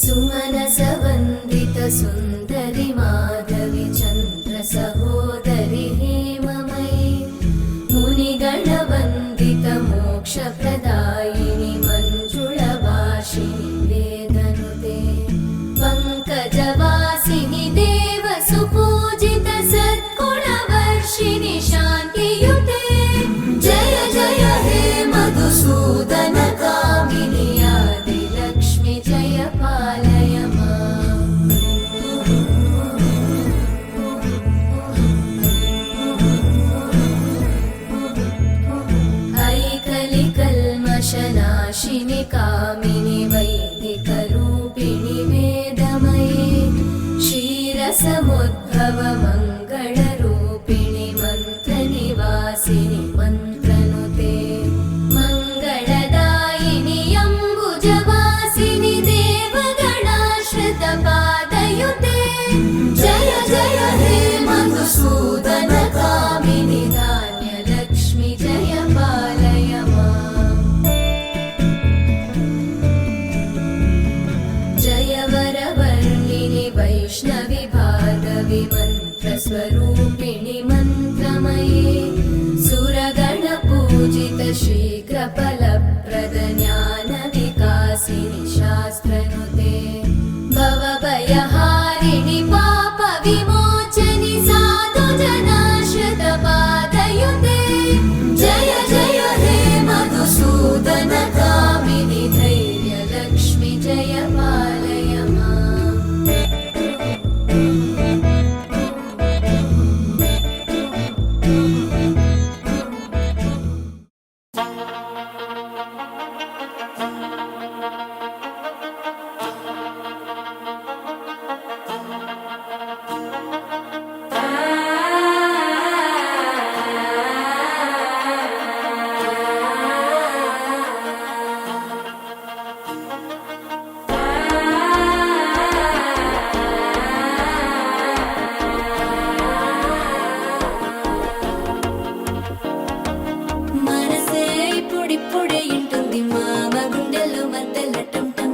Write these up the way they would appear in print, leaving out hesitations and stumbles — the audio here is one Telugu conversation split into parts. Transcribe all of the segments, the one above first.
सुमनसवन्दित सुन्दरि माधवि चन्द्र सहोदरि हेममयि मुनिगणवन्दित मोक्षप्रदायिनि मञ्जुळभाषिणि वेदनुते पङ्कजवासिनि देवसुपूजित सद्गुणवर्षिणि शान्तियुते जय जय हे मधुसूदन कामिनि आदिलक्ष्मि जय पालय माम् ऐकलिकल्मषनाशिनि कामिनि वैदिकरूपिणि वेदमये क्षीरसमुद्भव मङ्गलरूपिणि मन्त्रनिवासिनि मन्त्रनुते मङ्गलदायिनि अम्बुजवासिनि देवगणाश्रितपादयुते जय जय हे मधुसूदन कामिनि धान्यलक्ष्मि जय पालय माम् जय वरवर्णिनि वैष्णवि भार्गवि मन्त्रस्वरूपिणि मन्त्रमये सुरगणपूजित शीघ्रफलप्रद ज्ञानविकासिनि शास्त्रनुते भवभयहारिणि पापविमोचनि साधुजनाश्रितपादयुते जय जय हे मधुसूदन कामिनि धैर्यलक्ष्मि जय पालय माम् మనసే ఇప్పుడిప్పుడే ఇంటుంది మామ గుండెల్లో మధ్యలో టం టం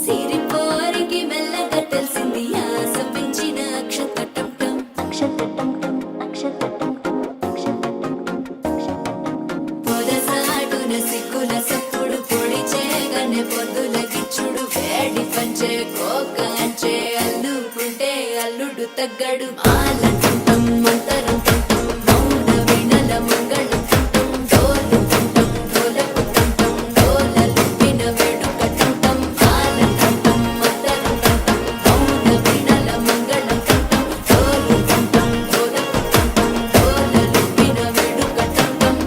సిరిపోరికి మెల్లగా తెలిసింది ఆశ పెంచిన అక్షతటం టం పొదసాటున సిగ్గుల సప్పుడు పొడి చేయగానే పొద్దుల గిచ్చుడు వేడి పంచే కోక అంచే అల్లుకుంటే అల్లుడు తగ్గడు ఆలంటం మంతరం టుంటం మౌన వీణల మంగళం టుంటం డోలు టుంటం డోలకు టుంటం డోలలు విన వేడుక టుంటం ఆలంటం మంతరం టుంటం మౌన వీణల మంగళం టుంటం డోలు టుంటం డోలకు టుంటం డోలలు విన వేడుక టుంటం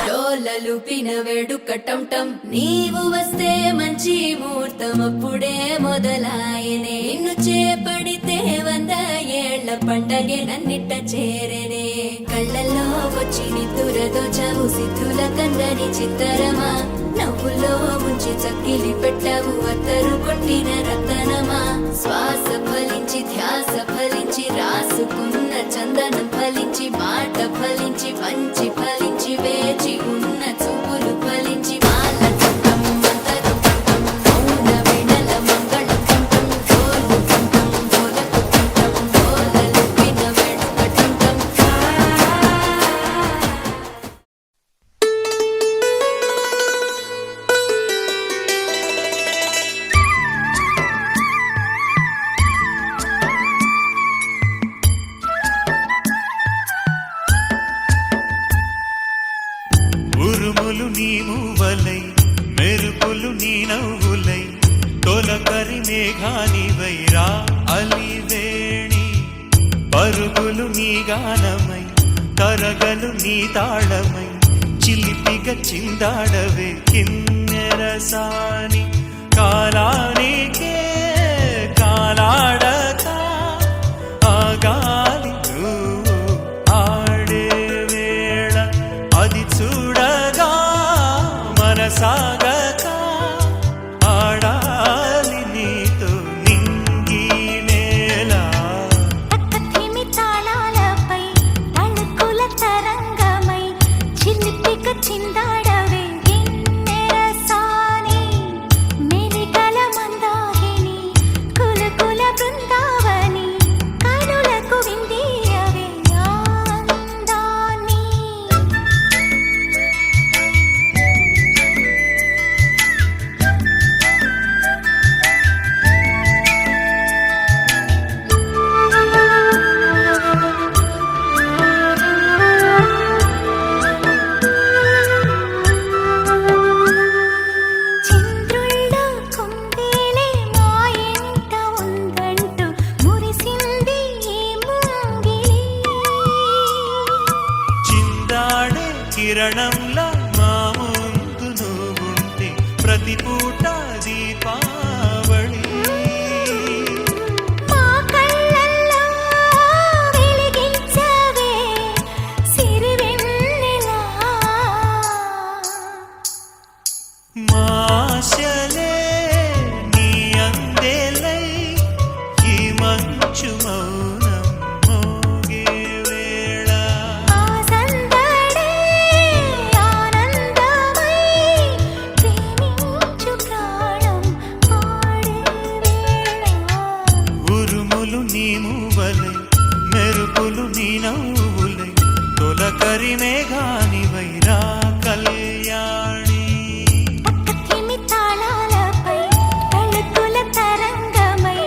డోలలుపిన వేడుక టం టం నీవు వస్తే మంచి ముహూర్తం అప్పుడే మొదలాయనే నిన్ను చేపడితే 100 ఏళ్ల పండగే నన్నిట్ట చేరనే కళ్ళల్లో వచ్చి నిద్దురతో చవు సిద్ధుల కందని చిత్తరమా నవ్వులో ముంచి చక్కిలి పెట్టవు అత్తరు కొట్టిన రతనమా శ్వాస ఫలించి ధ్యాస ఫలించి రాసుకున్న చందనం ఫలించి మాట ఫలించి పంచి ఫలించి వేచి ఉన్న చూపులు ఫలించి మాల టుంటం మంతరం టుంటం మౌన వీణల మంగళం టుంటం డోలు టుంటం డోలకు టుంటం డోలలు విన వేడుక టుంటం మెరుపులు నీ నవ్వులై తొలకరి మేఘానివై రా అలివేణి పరుగులు నీ గానమై తరగలు నీ తాళమై చిలిపిగా చిందాడవే కిన్నెరసాని కాలానికే కాలాడక ఆగాలి నువ్వు ఆడే వేళ అది చూడగా మనసాగక ఆడాలి నీతో నింగి నేల పక్కతిమి తాళాలపై తళుకుల తరంగమై చిలిపిగా చిందాడవే గిన్నెరసాని మెలికల మందాకిని కులుకుల బృందావని కనులకు విందియవే ఆనందాన్ని చంద్రుల్లో కుందేలే మా ఇంట ఉందంటూ మురిసింది ఈ ముంగిలి చిందాడే కిరణంలా మా ముందు నువ్వుంటే ప్రతి పూట దీపావళి మా కళ్ళల్లో వెలిగించవే సిరివెన్నెలా మాశలే నీ అందేలై ఈ మంచు మౌనం మోగే వేళ ఆ సందడే ఆనందమై ప్రేమించు ప్రాణం ఆడే వేళ ఉరుములు నీ మూవలై మెరుపులు నీ నవ్వులై తొలకరి మేఘానివై రా కళ్యాణి పక్కతిమి తాళాలపై తళుకుల తరంగమై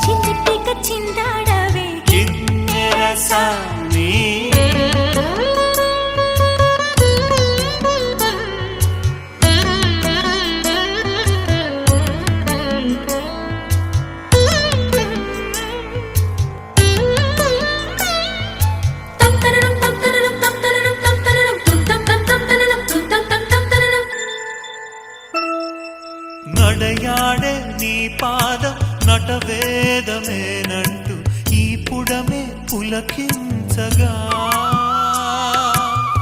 చిలిపిగా చిందాడవే కిన్నెరసాని నడయాడే నీ పాదం నటవేదమేనంటూ ఈ పుడమే పులకించగా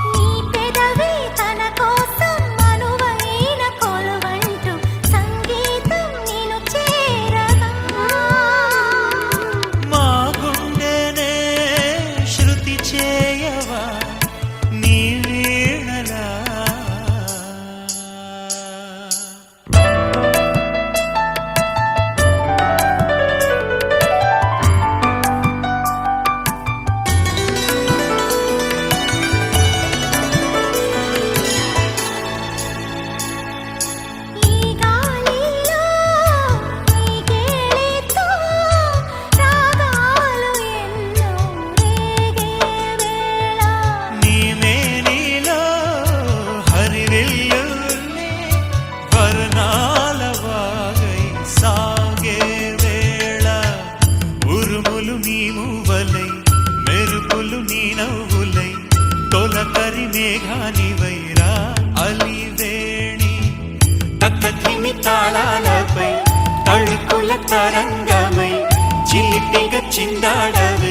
నీ పెదవి తన కోసం అనువైన కొలువంటూ సంగీతం నిన్ను చేరగా మా గుండెనే శృతి చేయవా నీ వీణలా ఈ గాలిలో నీ కేళితో రాగాలు ఎన్నో రేగే వేళ నీ మేనిలో హరివిల్లుల్ని వర్ణాల వాగై సాగే వేళ ఉరుములు నీ మూవలై మెరుపులు నీ నవ్వులై తొలకరి మేఘానివై రా అలివేణి తక్కతిమి తాళాలపై తళుకుల తరంగమై చిలిపిగా చిందాడవే